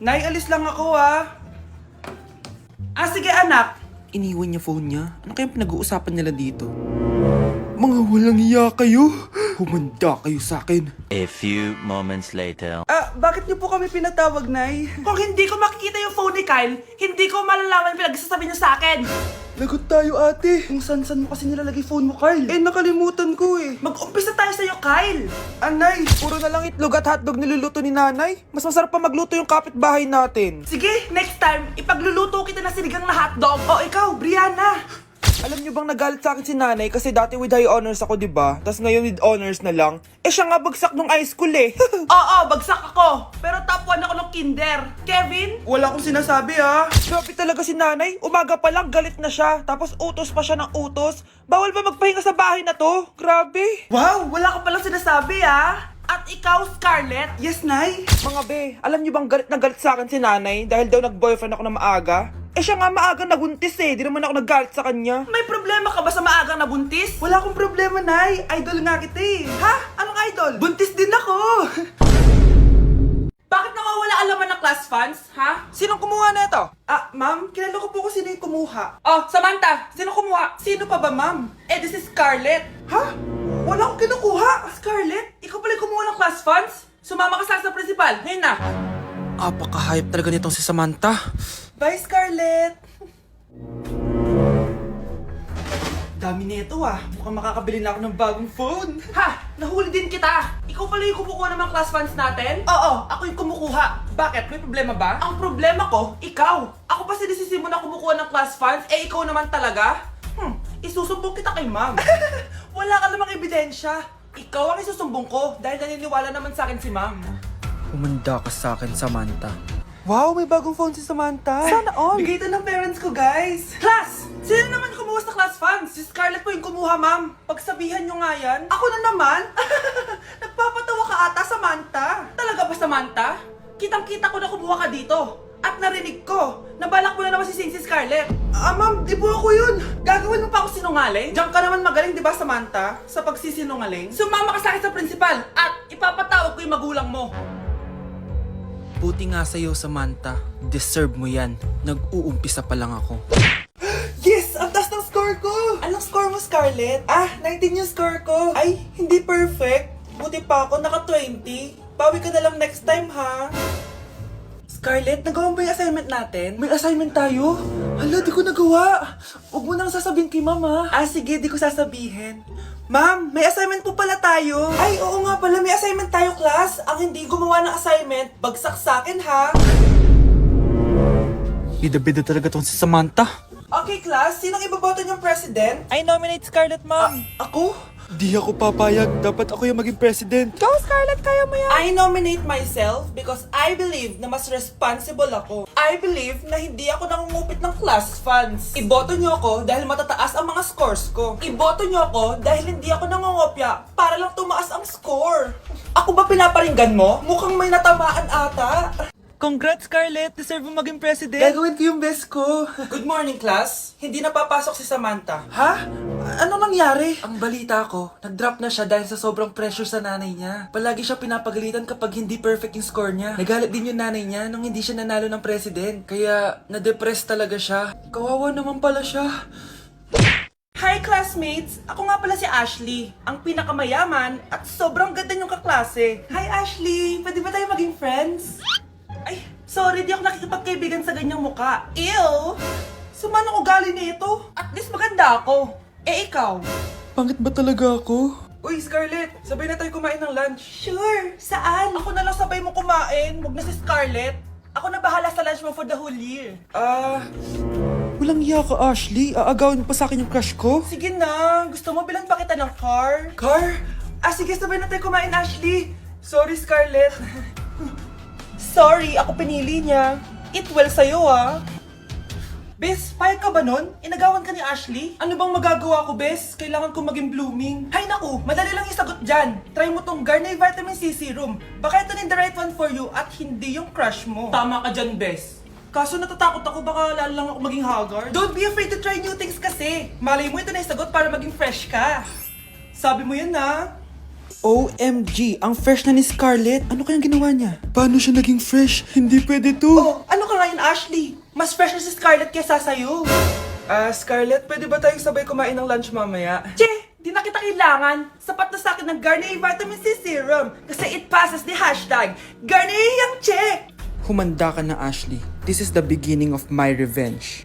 Nay, alis lang ako sige anak. Iniwan niya phone niya. Ano kayang pinag-uusapan nila dito? Mga walang iya kayo. Humanda kayo sa akin. A few moments later. Bakit niyo po kami pinatawag, Nay? Kung hindi ko makikita yung phone ni Kyle, hindi ko malalaman pinagsasabi niyo sa akin. Lagot tayo ate. Kung san-san mo kasi nilalagay phone mo, Carl. Nakalimutan ko eh. Mag-umpisa tayo sa'yo, Kyle. Anay, puro na lang itlog at hotdog niluluto ni nanay. Mas masarap pa magluto yung kapitbahay natin. Sige, next time, ipagluluto kita na sinigang na hotdog. O ikaw, Brianna. Alam niyo bang nagalit sa akin si nanay kasi dati with high honors ako, 'di ba? Tapos ngayon with honors na lang. Siya nga bagsak nung high school eh. Oo, bagsak ako. Pero top 1 ako ng kinder. Kevin? Wala akong sinasabi Grabe talaga si nanay. Umaga pa lang galit na siya. Tapos utos pa siya ng utos. Bawal ba magpahinga sa bahay na to? Grabe. Wow, wala ka palang sinasabi At ikaw, Scarlett? Yes, Nay. Mga be, alam niyo bang galit na galit sa akin si nanay dahil daw nag-boyfriend ako na maaga? Siya nga maaga nabuntis Di naman ako naggalit sa kanya. May problema ka ba sa maagang nabuntis? Wala akong problema, Nay. Idol nga kita Ha? Anong idol? Buntis din ako. Bakit nawawala alaman ng class funds, ha? Sinong kumuha na ito? Ma'am, kilala ko po kung sino yung kumuha. Oh, Samantha, sino kumuha? Sino pa ba, ma'am? This is Scarlett. Ha? Wala akong kinukuha. Scarlett, ikaw pala yung kumuha ng class funds? Sumama ka sa principal. Ngayon na. Apaka-hype talaga nitong si Samantha. Bye, Scarlett. Dami nito Mukhang makakabili na ako ng bagong phone. Ha! Nahuli din kita! Ikaw pala yung kumukuha ng mga class funds natin? Oo, ako yung kumukuha. Bakit? May problema ba? Ang problema ko, ikaw. Ako pa sinisisi mo na kumukuha ng class funds, ikaw naman talaga? Isusumbong kita kay ma'am. Wala ka namang ebidensya. Ikaw ang isusumbong ko dahil naniniwala naman sa akin si ma'am. Humanda ka sa akin, Samantha. Wow, may bagong phone si Samantha. Sana all! Bigay ito ng parents ko, guys! Class! Sino naman kumuha sa class funds? Si Scarlett po yung kumuha, ma'am. Pagsabihan nyo nga yan. Ako na naman? Nagpapatawa ka ata, Samantha. Talaga ba, Samantha? Kitang-kita ko na kumuha ka dito. At narinig ko, nabalak mo na naman si Scarlett. Ma'am, di po ako yun. Gagawin mo pa ako sinungaling? Diyan ka naman magaling, di ba, Samantha? Sa pagsisinungaling? Sumama ka sa akin sa principal at ipapatawag ko yung magulang mo. Buti nga sa'yo, Samantha. Deserve mo yan. Nag-uumpisa pa lang ako. Yes! Ang taas ng score ko! Anong score mo, Scarlett? 19 yung score ko. Ay, hindi perfect. Buti pa ako, naka 20. Bawi ka na lang next time, ha? Scarlett, nagawa mo ba yung assignment natin? May assignment tayo? Hala, di ko nagawa. Huwag mo nang sasabihin kay mama. Sige, di ko sasabihin. Ma'am, may assignment po pala tayo. Ay, oo nga pala, may assignment tayo, class. Ang hindi gumawa ng assignment, bagsak sa akin, ha? Bida-bida talaga tong si Samantha. Okay, class, sinong iboboto niyong president? I nominate Scarlett, ma'am. Ako? Di ako papayag. Dapat ako yung maging president. Go, Scarlett! Kaya mo yan! I nominate myself because I believe na mas responsible ako. I believe na hindi ako nangungupit ng class funds. Iboto niyo ako dahil matataas ang mga scores ko. Iboto niyo ako dahil hindi ako nangungopya para lang tumaas ang score. Ako ba pinaparinggan mo? Mukhang may natamaan ata. Congrats, Scarlett! Deserve mo maging president. Gagawin ko yung best ko. Good morning, class. Hindi na papasok si Samantha. Ha? Ano nangyari? Ang balita ko, nag-drop na siya dahil sa sobrang pressure sa nanay niya. Palagi siya pinapagalitan kapag hindi perfect yung score niya. Nagalit din yung nanay niya nung hindi siya nanalo ng president. Kaya, na-depress talaga siya. Kawawa naman pala siya. Hi classmates! Ako nga pala si Ashley, ang pinakamayaman at sobrang ganda niyong kaklase. Hi Ashley! Pwede ba tayo maging friends? Ay, sorry, di ako nakikipagkaibigan sa ganyang muka. Ew! Sumanong ugali nito. At least maganda ako. Ikaw? Pangit ba talaga ako? Uy, Scarlett, sabay na tayo kumain ng lunch. Sure, saan? Ako na lang sabay mo kumain, wag na si Scarlett. Ako na bahala sa lunch mo for the whole year. Walang iya ka, Ashley. Aagawin mo pa sa akin yung crush ko. Sige na, gusto mo bilan pa kita ng car? Car? Sige, sabay na tayo kumain, Ashley. Sorry, Scarlett. Sorry, ako pinili niya. Eat well sa'yo, Bes, payag ka ba nun? Inagawan ka ni Ashley? Ano bang magagawa ko, Bes? Kailangan ko maging blooming. Hay naku, madali lang isagot dyan. Try mo tong Garnier Vitamin C Serum. Baka ito na the right one for you at hindi yung crush mo. Tama ka dyan, Bes. Kaso natatakot ako, baka lalo lang ako maging haggard. Don't be afraid to try new things kasi. Malay mo ito na isagot para maging fresh ka. Sabi mo yan, OMG, ang fresh na ni Scarlett. Ano kayang ginawa niya? Paano siya naging fresh? Hindi pwede to. Oh, ano ka ngayon, Ashley? Mas fresh na si Scarlett kesa sa'yo. Scarlett, pwede ba tayong sabay kumain ng lunch mamaya? Che, di na kita kailangan. Sapat na sa akin ng Garnier Vitamin C Serum. Kasi it passes the hashtag Garnier yang Che. Humanda ka na, Ashley. This is the beginning of my revenge.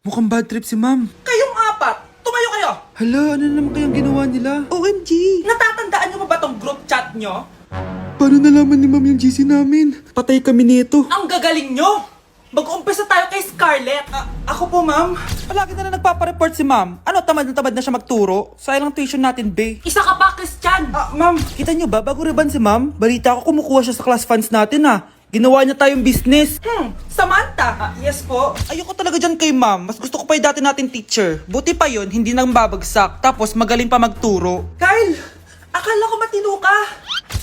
Mukhang bad trip si ma'am. Kayong apat, tumayo kayo. Hala, ano naman kayang ginawa nila? OMG. Natatandaan nyo ba tong group chat nyo? Paano nalaman ni ma'am yung GC namin? Patay kami nito. Ang gagaling nyo! Mag-umpisa tayo kay Scarlett. Ako po, ma'am. Palagi na nagpapareport si ma'am. Ano, tamad na siya magturo? Sayang lang tuition natin, be. Isa ka pa, Christian. Ma'am, kita niyo ba, bago riban si ma'am, balita ko kumukuha siya sa class funds natin, Ginawa niya tayong business. Samantha. Yes po. Ayoko talaga dyan kay ma'am. Mas gusto ko pa yung dati natin teacher. Buti pa yon, hindi nang babagsak. Tapos magaling pa magturo. Kyle, akala ko matino ka.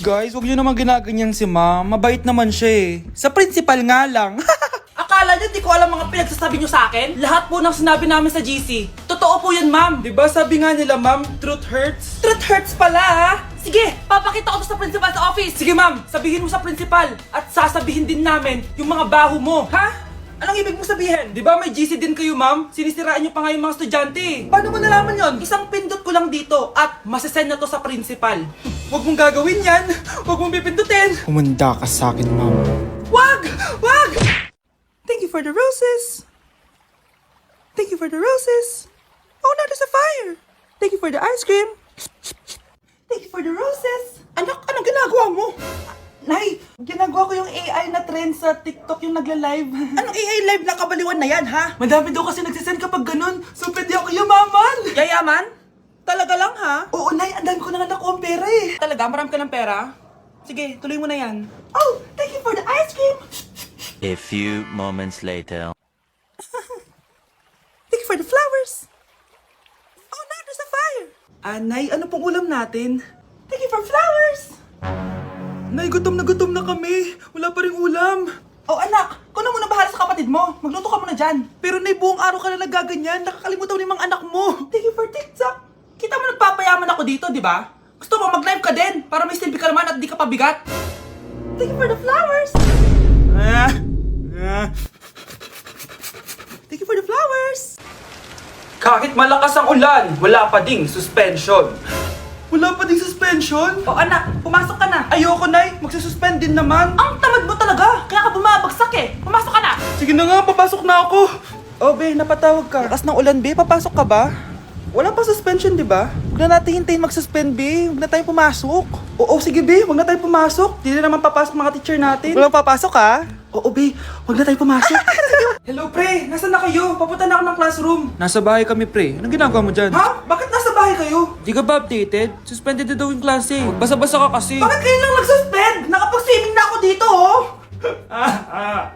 Guys, huwag niyo naman ginaganyan si ma'am. Mabait naman siya eh. Sa principal nga lang. Akala niyo di ko alam mga pinagsasabi niyo sa akin? Lahat po ng sinabi namin sa GC. Totoo po yan, ma'am. Diba sabi nga nila, ma'am, truth hurts? Truth hurts pala, ha? Sige, papakita ko to sa principal sa office. Sige ma'am, sabihin mo sa principal. At sasabihin din namin yung mga baho mo. Ha? Anong ibig mo sabihin? Di ba may GC din kayo, ma'am? Sinisiraan niyo pa nga yung mga estudyante. Paano mo nalaman yon? Isang pindot ko lang dito at masasend na to sa principal. Huwag mong gagawin yan. Huwag mong pipindutin. Humanda ka sa akin, ma'am. Wag! Wag! Thank you for the roses. Thank you for the roses. Oh, now there's a fire. Thank you for the ice cream. Thank you for the roses. Anak, anong ginagawa mo? Nay, ginagawa ko yung AI na trend sa TikTok yung nagla-live. Anong AI live na kabaliwan na yan, ha? Madami daw kasi nagsisend kapag ganun. So pwede ako yumaman. Yayaman? Talaga lang, ha? Oo, Nay, ang dami ko na nga nakuha ang pera eh. Talaga? Marami ka ng pera? Sige, tuloy mo na yan. Oh, thank you for the ice cream. A few moments later. Thank you for the flowers. Oh, now there's a fire. Nay, ano pong ulam natin? Thank you for flowers. Nay, gutom na kami. Wala pa ring ulam. Oh anak, kung na muna bahala sa kapatid mo. Magluto ka muna dyan. Pero Nay, buong araw ka na nagaganyan. Nakakalimutan mo yung mga anak mo. Thank you for TikTok. Kita mo nagpapayaman ako dito, di ba? Gusto mo mag-live ka din para may silbi ka naman at di ka pabigat. Thank you for the flowers. Thank you for the flowers. Kahit malakas ang ulan, wala pa ding suspension. Wala pa ding suspension? Oh anak, pumasok ka na. Ayoko, Nay. Magsususpend din naman. Ang tamad mo talaga. Kaya ka bumabagsak eh. Pumasok ka na. Sige na nga, papasok na ako. Oh, be, napatawag ka. Lakas ng ulan, be. Papasok ka ba? Wala pa suspension, di ba? Huwag na natin hintayin mag-suspend, be. Huwag na tayo pumasok. Oo, sige, be. Huwag na tayo pumasok. Di na naman papasok mga teacher natin. Walang papasok, ha? Oo, be. Huwag na tayo pumasok. Hello, pre. Nasaan na kayo? Papunta na ako ng classroom. Nasa bahay kami, pre. Anong ginagawa mo dyan? Ha? Bakit nasa bahay kayo? Di ka ba updated? Suspended na daw yung klase. Basa-basa ka kasi. Bakit kayo lang nag-suspend? Nakapag-swimming na ako dito, oh.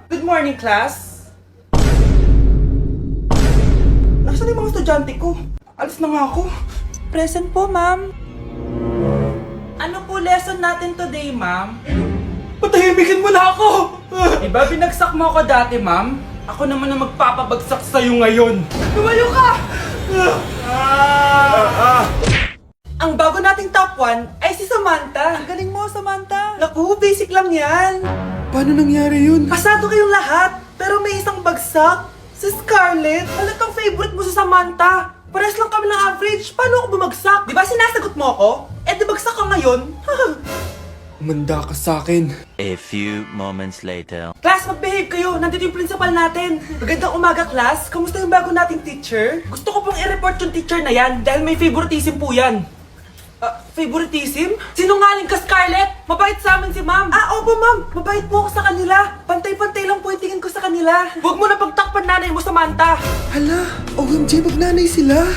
Good morning, class. Nasaan yung mga estudyante ko? Alis na nga ako. Present po, ma'am. Ano po lesson natin today, ma'am? Patahimikin mo na ako! Diba binagsak mo ako dati, ma'am? Ako naman ang magpapabagsak sa'yo ngayon. Lumayo ka! Ang bago nating top 1 ay si Samantha. Ang galing mo, Samantha. Naku, basic lang yan. Paano nangyari yun? Pasado kayong lahat, pero may isang bagsak. Si Scarlett, halatang favorite mo si Samantha. Pares lang kami ng average. Paano ako bumagsak? Di ba sinasagot mo ako? Eh, di bagsak ka ngayon? Umanda ka sa akin. A few moments later. Class, mag-behave kayo. Nandito yung principal natin. Magandang umaga, class. Kamusta yung bago nating teacher? Gusto ko pong i-report yung teacher na yan dahil may favoritism po yan. Favoritism? Sinungaling ka, Scarlett! Mabait sa amin si ma'am. Opo, ma'am. Mabait po ako sa kanila. Pantay-pantay lang po yung tingin ko sa kanila. Huwag mo na pagtakpan nanay mo, Samantha. Hala, OMG, magnanay sila.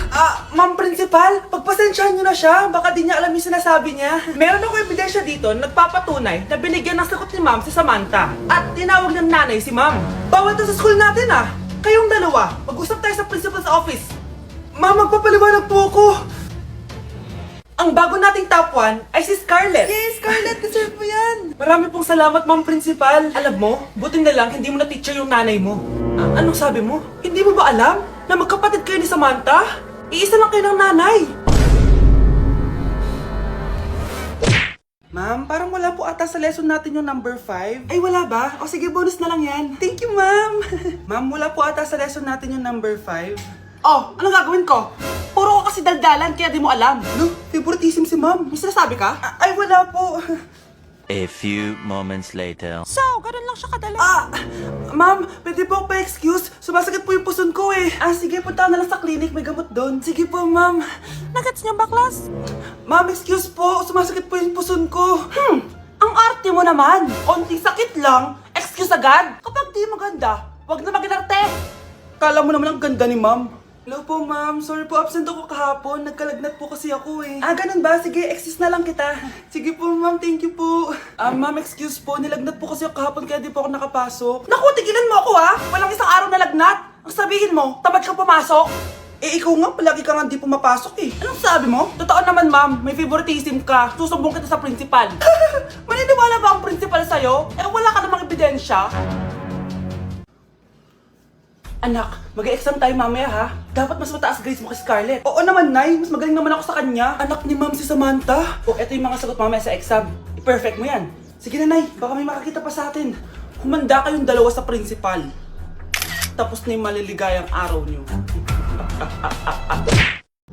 Ma'am principal, pagpasensyahan niyo na siya. Baka di niya alam yung sinasabi niya. Meron ako ebidensya dito na nagpapatunay na binigyan ng sagot ni ma'am si Samantha. At tinawag ng nanay si ma'am. Bawal to sa school natin Kayong dalawa, mag-usap tayo sa principal sa office. Ma'am, magpapaliwanag po ako. Ang bago nating top 1 ay si Scarlett. Yes, Scarlett, deserve mo yan. Marami pong salamat, ma'am principal. Alam mo, buti na lang hindi mo na teacher yung nanay mo. Anong sabi mo? Hindi mo ba alam na magkapatid kayo ni Samantha? Iisa lang kayo ng nanay. Ma'am, parang wala po ata sa lesson natin yung number 5. Ay, wala ba? O sige, bonus na lang yan. Thank you, ma'am. Ma'am, wala po ata sa lesson natin yung number 5. Oh, anong gagawin ko? Puro ko kasi daldalan, kaya di mo alam. No, favoritism si ma'am. May sinasabi ka? Ay, wala po. A few moments later. So, ganun lang siya kadali. Ma'am, pwede po pa-excuse? Sumasakit po yung puson ko eh. Sige, punta na lang sa clinic, may gamot doon. Sige po, ma'am. Nagets niyo ba, class? Ma'am, excuse po, sumasakit po yung puson ko. Ang arte mo naman. Konting sakit lang, excuse agad. Kapag di maganda, wag na mag-inarte. Kala mo naman ang ganda ni ma'am. Hello po, ma'am. Sorry po, absent ako kahapon. Nagkalagnat po kasi ako eh. Ganun ba? Sige, excuse na lang kita. Sige po, ma'am. Thank you po. Ma'am, excuse po. Nilagnat po kasi ako kahapon kaya di po ako nakapasok. Naku, tigilan mo ako ha! Walang isang araw na lagnat. Ang sabihin mo, tamad ka pumasok. Ikaw nga, palagi ka nga di pumapasok eh. Anong sabi mo? Totoo naman, ma'am. May favoritism ka. Susumbong kita sa principal. Maniniwala ba ang principal sa'yo? Wala ka namang ebidensya. Anak, mag-e-exam tayo mamaya ha. Dapat mas mataas grades mo kay Scarlett. Oo naman, Nay. Mas magaling naman ako sa kanya. Anak ni Ma'am si Samantha. Eto yung mga sagot mamaya sa exam. I-perfect mo yan. Sige na, Nay. Baka may makakita pa sa atin. Humanda kayong dalawa sa principal. Tapos na yung maliligayang araw niyo.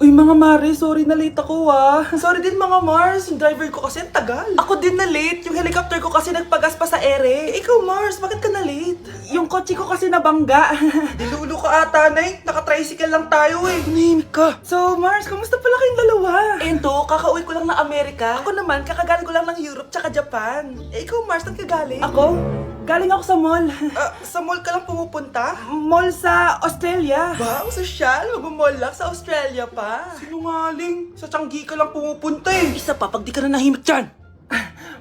Uy mga Mare, sorry na late ako ah. Sorry din mga Mars, yung driver ko kasi ang tagal. Ako din na late, yung helicopter ko kasi nagpagas pa sa ere. Ikaw Mars, bakit ka na late? Yung kotse ko kasi nabangga. Dilulo ka ata, Nay. Naka-tricycle lang tayo eh. Nahimik ka. So Mars, kamusta pala kayong dalawa? Ento, kakauwi ko lang ng Amerika. Ako naman, kakagaling ko lang ng Europe tsaka Japan. Ikaw Mars, saan ka galing? Ako? Galing ako sa mall. Sa mall ka lang pumupunta? Mall sa Australia. Wow, sosyal. Mag-mall lang sa Australia pa. Sinungaling. Sa Changi ka lang pumupunta eh. Isa pa, pag di ka na nahimik dyan.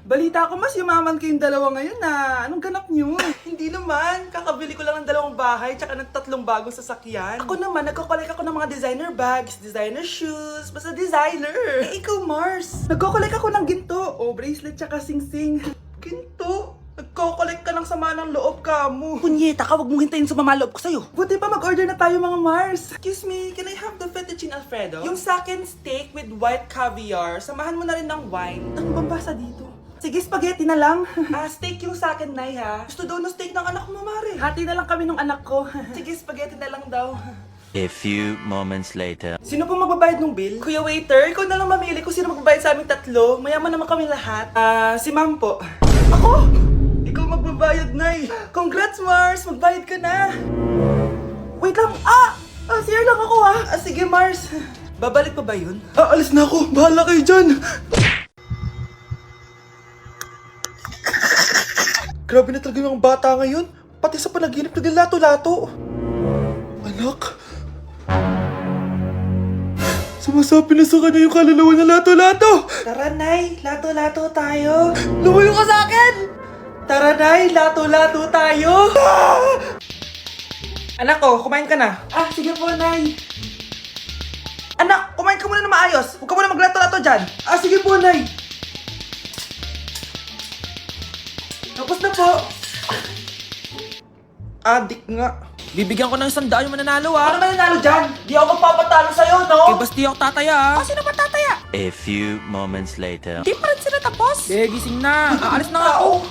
Balita ko mas yumaman kayong dalawa ngayon na. Anong ganap nyo? Hindi naman. Kakabili ko lang ng 2 bahay tsaka ng 3 bagong sasakyan. Ako naman, nagko-collect ako ng mga designer bags, designer shoes, basta designer. Ikaw Mars. Nagko-collect ako ng ginto. Bracelet tsaka sing-sing. Ginto? Nagko-collect ka ng sama ng loob ka mo. Punyeta ka, wag mong hintayin sa loob ko sa'yo. Buti pa mag-order na tayo mga Mars. Excuse me, can I have the fettuccine Alfredo? Yung second steak with white caviar. Samahan mo na rin ng wine. Ano bang basa dito? Sige, spaghetti na lang. Steak yung sa akin, Nay, ha? Gusto daw ng steak ng anak mo, Mare. Hati na lang kami ng anak ko. Sige, spaghetti na lang daw. A few moments later. Sino po magbabayad ng bill? Kuya waiter, ikaw na lang mamili kung sino magbabayad sa aming 3. Mayaman naman kami lahat. Si ma'am po. Ako? Ikaw magbabayad, Nay. Congrats, Mars. Magbayad ka na. Wait lang. CR lang ako, ha? Sige, Mars. Babalik pa ba yun? Alis na ako. Bahala kayo dyan. Grabe na talaga yung bata ngayon. Pati sa panaginip naglato-lato. Anak. Sumasabi na sa kanya yung kaluluwa na lato-lato. Tara, Nay. Lato-lato tayo. Lumayo ka sa akin! Tara, Nay. Lato-lato tayo. Anak ko, kumain ka na. Sige po, Nay. Anak, kumain ka muna na maayos. Huwag ka muna maglato-lato dyan. Sige po, Nay. Tapos na po. Adik nga. Bibigyan ko ng 100 yung mananalo Ano mananalo dyan? Di ako magpapatalo sa'yo, no? Basti ako tataya Sino ba tataya? A few moments later. Di pa rin sila tapos. gising na. Aalis na nga ako.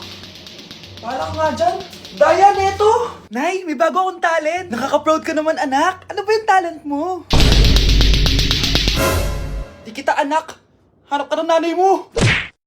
Wala ka nga dyan. Daya, neto. Nay, may bago akong talent. Nakaka-proud ka naman, anak. Ano ba yung talent mo? Di kita, anak. Hanap ka ng nanay mo.